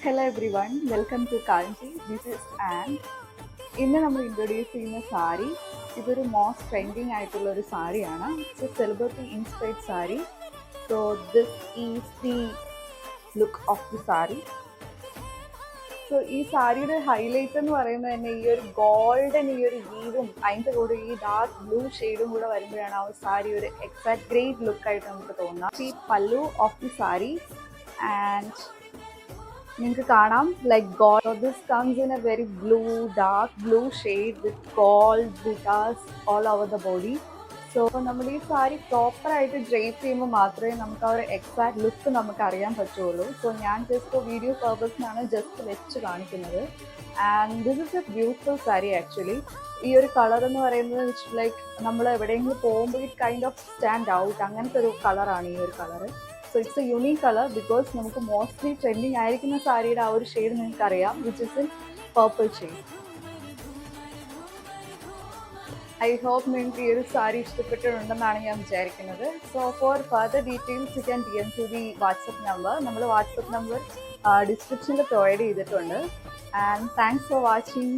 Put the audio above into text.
Hello everyone, welcome to Kanchi. This is Anne. ഇന്ന് നമ്മൾ introduce ചെയ്യുന്ന സാരി ഇതൊരു മോസ്റ്റ് ട്രെൻഡിങ് ആയിട്ടുള്ള ഒരു സാരിയാണ്. It's A celebrity inspired sari. So this is the look of the sari. So ഈ സാരിയുടെ ഹൈലൈറ്റ് എന്ന് പറയുന്നത് തന്നെ ഈ ഒരു ഗോൾഡൻ ഈ ഒരു വീവും അതിൻ്റെ കൂടെ ഈ ഡാർക്ക് ബ്ലൂ ഷെയ്ഡും കൂടെ വരുമ്പോഴാണ് ആ ഒരു സാരി ഒരു എക്സാക്ട് ഗ്രേറ്റ് ലുക്കായിട്ട് നമുക്ക് തോന്നുക. ഈ പല്ലു ഓഫ് ദി സാരി ആൻഡ് നിങ്ങൾക്ക് കാണാം like gold. So this comes in a very blue, dark blue shade with gold buttas all over the body. So നമ്മൾ ഈ സാരി പ്രോപ്പറായിട്ട് ഡ്രേപ്പ് ചെയ്യുമ്പോൾ മാത്രമേ നമുക്ക് ആ ഒരു എക്സാക്ട് ലുക്ക് നമുക്ക് അറിയാൻ പറ്റുള്ളൂ. സോ ഞാൻ ജസ്റ്റ് വീഡിയോ പർപ്പസിനാണ് ജസ്റ്റ് വെച്ച് കാണിക്കുന്നത്. And this is a beautiful sari actually. ഈ ഒരു കളർ എന്ന് പറയുന്നത് ലൈക്ക് നമ്മൾ എവിടെയെങ്കിലും പോകുമ്പോൾ it kind of stand out, അങ്ങനത്തെ ഒരു കളറാണ് ഈ ഒരു colour. So it's a unique colour because നമുക്ക് മോസ്റ്റ്ലി ട്രെൻഡിങ് ആയിരിക്കുന്ന സാരിയുടെ ആ ഒരു ഷെയ്ഡ് നിങ്ങൾക്ക് അറിയാം, which is in purple shade. I hope നിങ്ങൾക്ക് ഈ ഒരു സാരി ഇഷ്ടപ്പെട്ടിട്ടുണ്ടെന്നാണ് ഞാൻ വിചാരിക്കുന്നത്. So for further details you can DM to the WhatsApp number. നമ്മൾ വാട്സപ്പ് നമ്പർ ഡിസ്ക്രിപ്ഷനിൽ പ്രൊവൈഡ് ചെയ്തിട്ടുണ്ട്. And thanks for watching.